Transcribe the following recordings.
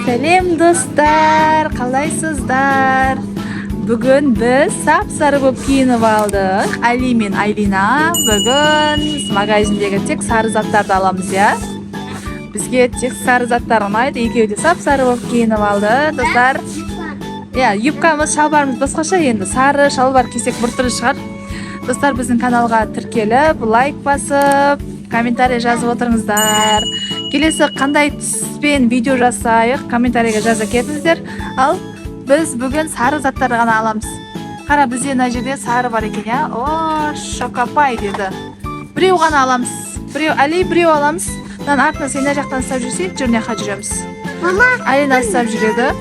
Сәлем достар, қалайсыздар? Бүгін біз сап-сары болып киініп алдық. Али мен Айлина бүгін магазиндегі тек сары заттарды аламыз, я? Бізге тек сары заттар ұнайды. Екеуі де сап-сары болып киініп алды, достар. Я, юбкамыз, шалбарымыз басқаша, енді сары шалбар кисек біртүрлі шығар. Достар, біздің каналға тіркеліп, лайк басып, комментарий жазып отырыңыздар. Келесі қандай түспен видео жасайық, комментарийға жаза кетіңіздер. Ал біз бүгін сары заттар ғана аламыз. Қара, бізде мына жерде сары бар екен, я? О, шокопай деді. Біреу ғана аламыз. Біреу Али, біреу аламыз. Мен артына сен жақтан ұстап жүрсе, жүріне қа жүреміз. Алина ұстап жүреді.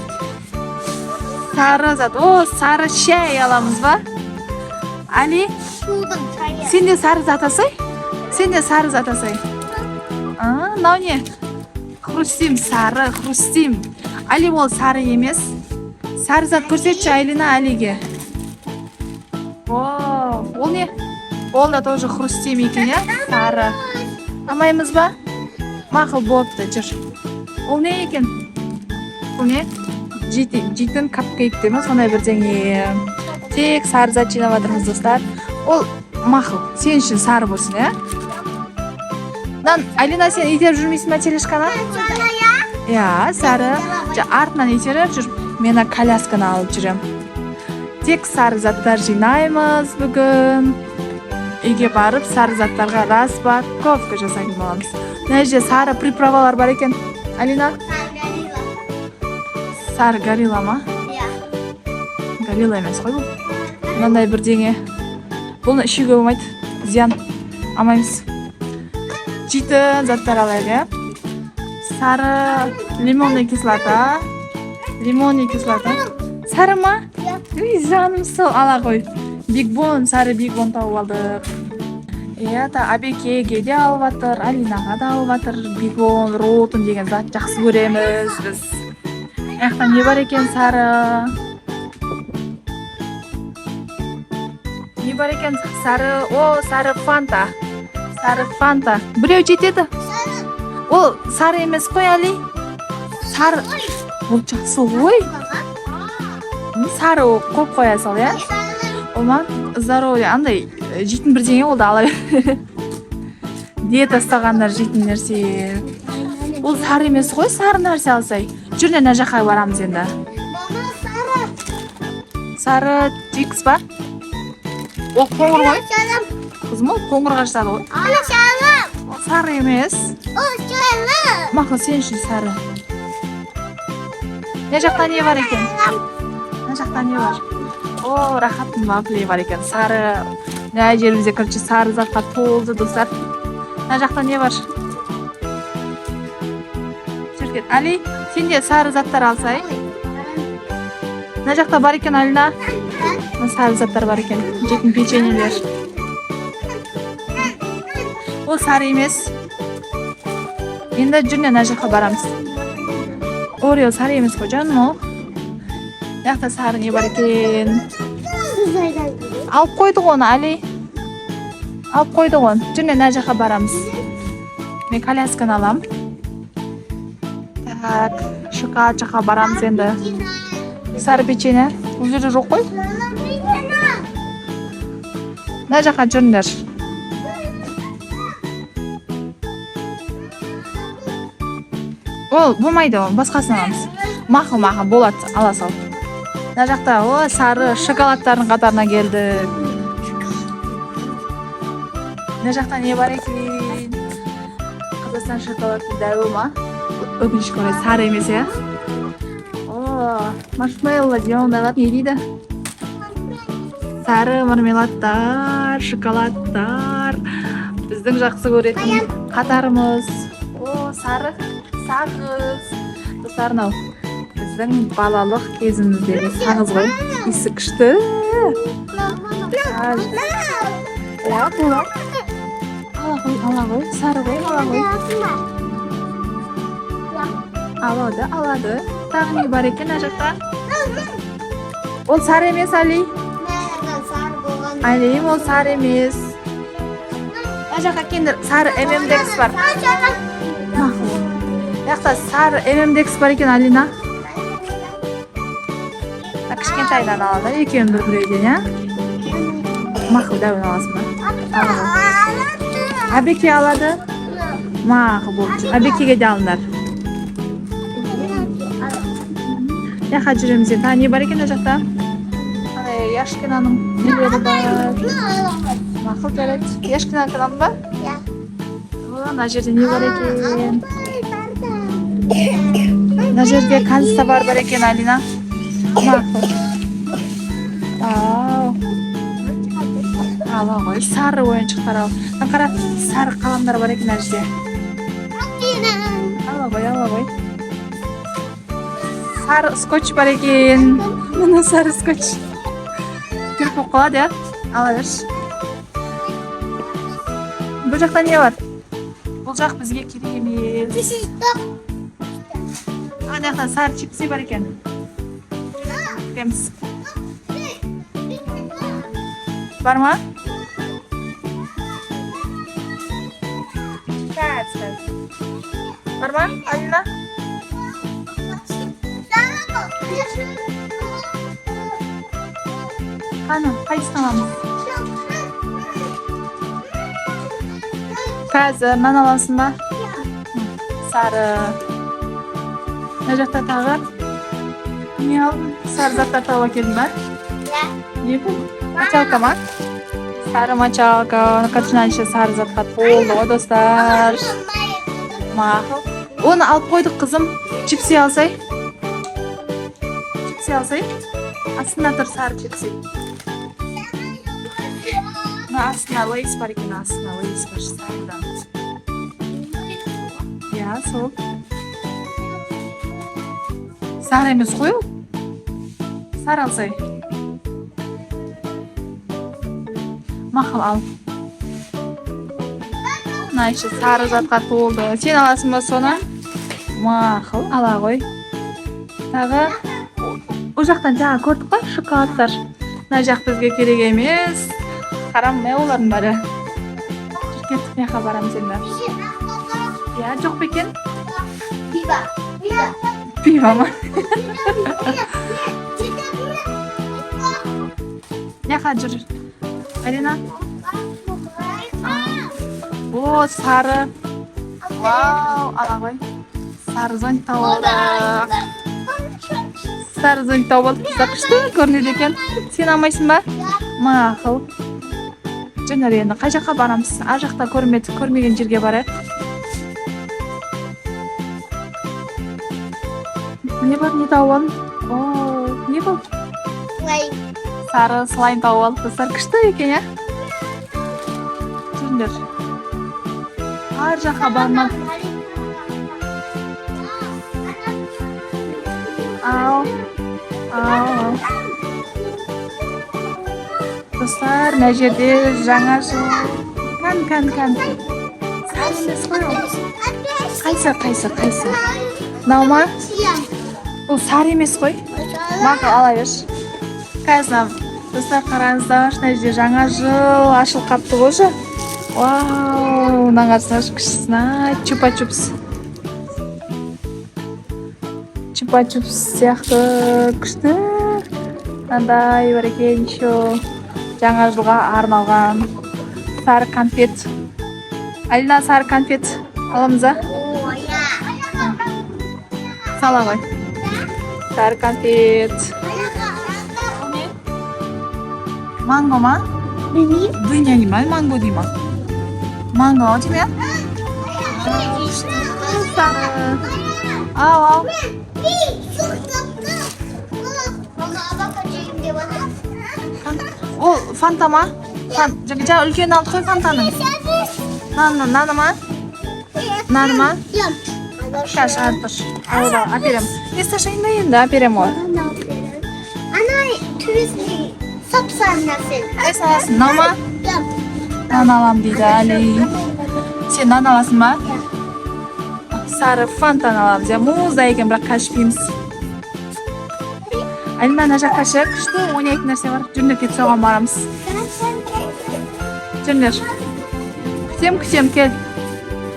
Сары зат. О, сары шай аламыз ба? Али, сен де сары зат асай? Сен де сары зат асай? Мынау не? Хрустим, сары, хрустим. Али ол сары емес. Сары зат көрсетші Айлина Алиге. О, ол не? Ол да тоже хрустим екен, я? Сары. Амаймыз ба? Мақыл болыпты, жүр. Ол не екен? Ол не? Жейтін капкейк деме, сондай бірдеңе. Тек сары зат жинап жатырмыз, достар. Ол мақыл, сен үшін сары болсын, я? Айлина, сен итеріп жүрмейсің ба телешканы? Я, сары. Артынан итеріп жүр. Мен колясканы алып жүрем. Тек сары заттар жинаймыз бүгін. Үйге барып, сары заттарға распаковка жасайтын боламыз. Мына жерде сары приправалар бар екен. Алина? Сары горилла ма? Горилла емес қой бұл. Мынандай бірдеңе. Бұны ішуге болмайды. Зиян. Амаймыз. Жейтін заттар алайық, я? Сары лимонный кислота. Лимонный кислота. Сары ма? Үй, жаным сол. Ала қой. Бигбон, сары бигбон тауып алдық. Та Абекеге де алып атыр, Алинаға да алып атыр. Бигбон, ротын деген зат жақсы көреміз біз. Аяқта не бар екен сары? Не бар екен сары? О, сары фанта. Сары фанта. Біреу жетеді? Ол сары емес қой, Али? Сары. Ол жақсы ғой. Сары көп қоя сал, я? Олман, здоровье. Андай жейтін бірдеңе ол да ала бер. Диета ұстағандар жейтін нәрсе. Ол сары емес қой, сары нәрсе алсай. Жүріне мына жаққа барамыз енді. Сары Твикс ба? Ол қоңыр ғой? Қызым, ол қоңырға жатады ғой. Сары емес. Мақыл, сен үшін сары. Не жақта не бар екен? Не жақта не бар? О, рахаттың вафлі бар екен. Сары. Мына жерімізде көрші сары затқа толды, достар. Не жақта не бар? Жүрген. Али, сен де сары заттар алсай. Мына жақта бар екен, Алина? Сары заттар бар екен. Жейтін печеньелер. Ол сары емес. Енді жүріне мына жаққа барамыз. Орео сары емес қой, жаным ол. Яқта сары не бар екен? Алып қойдық оны, Али. Алып қойдық оны. Жүріне мына жаққа барамыз. Мен колясканы алам. Так, шоколад жаққа барамыз енді. Сары печенье. Бұл жерде жоқ қой. Мына жаққа жүріңдер. Ол болмайды, басқасын аламыз. Мақыл, болады, ала сал. Мына жақта о, сары шоколадтардың қатарына келді. Мына жақта не бар екен? Қазақстан шоколадты дәуі ма? Өкінішке орай сары емес, я? О, маршмелло деген ондайлар не дейді? Сары мармеладтар, шоколадтар. Біздің жақсы көретін қатарымыз. О, сары сағыз. Достарнау, біздің балалық кезіміздегі сағыз ғой. Исі күшті. Ала ғой, сары ғой, ала ғой. Алады. Тағы не бар екен ажақта? Ол сары емес, Али? Али, ол сары емес. Ажаққа кендір, сары MMDX бар. Яқта сары MMDX бар екен, Алина. Кішкентайдан алады, екеуін бір үйден, я? Мақыл дәуін аласың ба? Әбеке алады? Мақыл болып. Әбекеге де алыңдар. Яқа жүреміз енді. Не бар екен о жақта? Яшкинаның нелері бар. Мақыл жарайды. Яшкинаның каналы ба? Мына жерде не бар екен? Мына жерде канцтабар бар екен, Алина. Мақыл. Ала ғой, сары ойыншықтар ал. Қара сары қаламдар бар екен әжде. Ала ғой. Сары скотч бар екен. Мына сары скотч. Түріп болып қалады, я? Ала берші. Бұл жақта не бар? Бұл жақ бізге керек емес. Ана жақтан сары чипсы бар екен. Кеміз. Бар ма? Бар ма, Алина? Қаны, қайсысын аламыз? Қазір, нан аласың ба? Сары. Мына жақта тағы? Не алдың? Сары заттар тауып әкелдің ба? Не бұл? Мочалка ма? Сары мочалка. Катышынан сары затқа толды ғой, достар. Мақыл. Оны алып қойдық, қызым. Чипси алсай. Астында тұр сары чипси. Астына лейс бар екен, астына лейс бар сарыдан. Я, сол. Сары емес қой ол. Сары алсай. Мақыл ал. Мына іші сары затқа толды. Сен аласың ба соны? Мақыл, ала ғой. Тағы о жақтан жаңа көрдік қой, шоколадтар. Мына жақ бізге керек емес. Қарам, не олардың бәрі? Кеттік меқа барамыз енді. Я, жоқ бекен? Пива ма? Яқа жүр. Алина? О, сары. Вау, ала ғой. Сары зонт тауып алдық. Сары зонт тауып алдық. Бізді күшті көрінеді екен. Сен алмайсың ба? Мақыл. Жөнер енді, қай жаққа барамыз? Ар жақта көрмеген жерге барайық. Не бар, не тауып алдың? О, не бұл? Сары слайм тауып алдық. Достар күшті екен, я? Жөнер. Ар жаққа бармақ. Ау. Достар, мына жерде жаңа жыл. Кән. Сары емес қой ол. Қайсы. Мынау ма? Бұл сары емес қой. Мақыл ала берші. Қазір, достар, қараңыздар, мына жерде жаңа жыл ашылып қапты ғой же. Вау, мына қарасаңыз күштісін, чупа-чупс. Чупа-чупс сияқты күшті. Мынандай бар екен, жаңа жылға арналған сары конфет. Алина, сары конфет аламыз ба? Сала ғой. Сары конфет. Манго ма? Дыня не ма? Манго дей ма? Манго деме? Ау. Ол фанта ма? Жаңа үлкен алды қой фантаның. Наны ма? Наны ма? Қазір артыр. Алға, әперем. Есташайын да енді, әперем ғой. Ана түрісіне сап-сары нәрсе. Қайсы аласың, нан ма? Нан алам дейді, әлі. Сен нан аласың ба? Сары фантаны аламыз, музда екен, бірақ қашпейміз. Алина, мына жаққа шық, күшті ойнайтын нәрсе бар. Жүрдер кетіп соған барамыз. Жүрдер. Күтем, кел.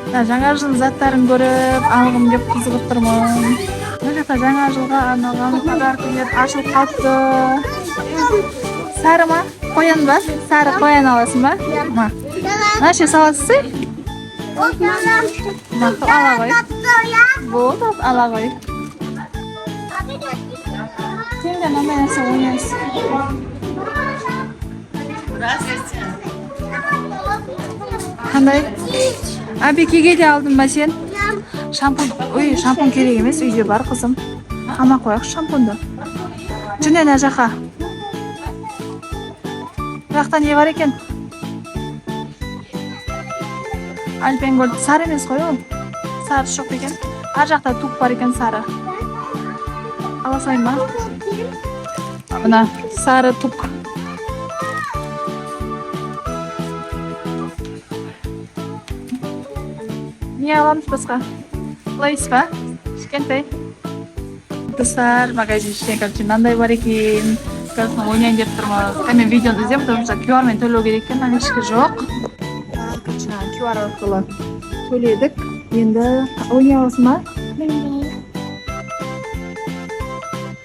Жаңа жыл заттарын көріп, алғым деп қызығып тұрмын. Мына жақта жаңа жылға арналған подаркалар ашылып қалыпты. Сары ма? Қоян ба? Сары қоян аласың ба? Ма. Наша саласың? Мақұл, ала ғой. Болды, ала ғой. Сен де мынандай нәрсе ойнайсың. Қандай? Абекеге де алдың ба сен? Шампунь, ой, шампунь керек емес, үйде бар қызым. Ама қояқ шампуньды. Жүне мына жаққа. Бұяқта не бар екен? Альпен Голд сары емес қой ол. Сары жоқ екен. Ар жақта тук бар екен сары. Ала салайын ба? Мына сары тук. Не аламыз басқа? Лейс ба? Кішкентай. Достар, магазин ішіне короче мынандай бар екен. Қазір ойнайын деп тұрмыз. Мен видеоны іздеп, потому что QR мен төлеу керек екен, ешкі жоқ. Короче, QR арқылы төледік. Енді ойнай аласың ба?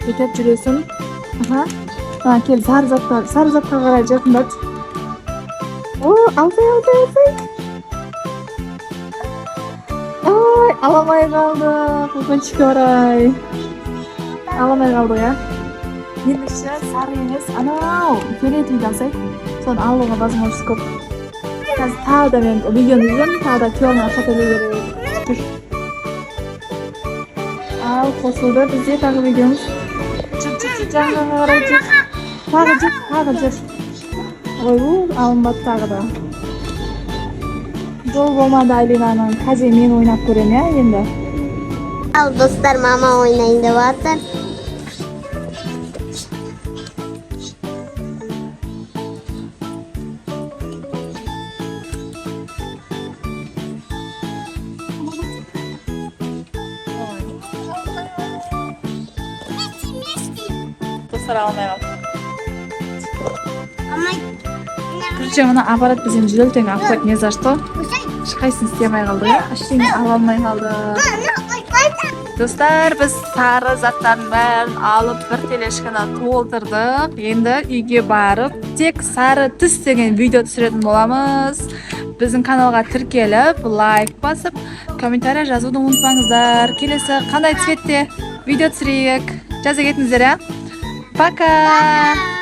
Өтеп жүресің. Кел, сары затқа қарай жақындат. О, алсай. Аламай қалдық, өкінішке орай. Аламай қалдық, я? Ендікші сары емес, анау, келет үйді алсай. Соны алуға возможность көп. Қазір тағы да мен видеоны іздем, тағы да QR ақша төлеу керек. Ал, қосылды бізде тағы видеомыз. Жүр, жаңға қарай жүр. Тағы жүр. Ой, алынбады тағы да. Жол болмады Айлинаның. Қазір мен ойнап көрем, я, енді. Ал достар, мама ойнайын деп жатыр. Достар алмай қалды. Ама, Короче, мына аппарат бізден жедел авток не за что. Ешқайсысын істемей қалды, я? Ештеңе ала алмай қалды. Достар, біз сары заттардың бәрін алып бір телешканы толтырдық. Енді үйге барып, тек сары түс деген видео түсіретін боламыз. Біздің каналға тіркеліп, лайк басып, комментарий жазуды ұмытпаңыздар. Келесі қандай цветте видео түсірейік? Жаза кетіңіздер, я? Пока!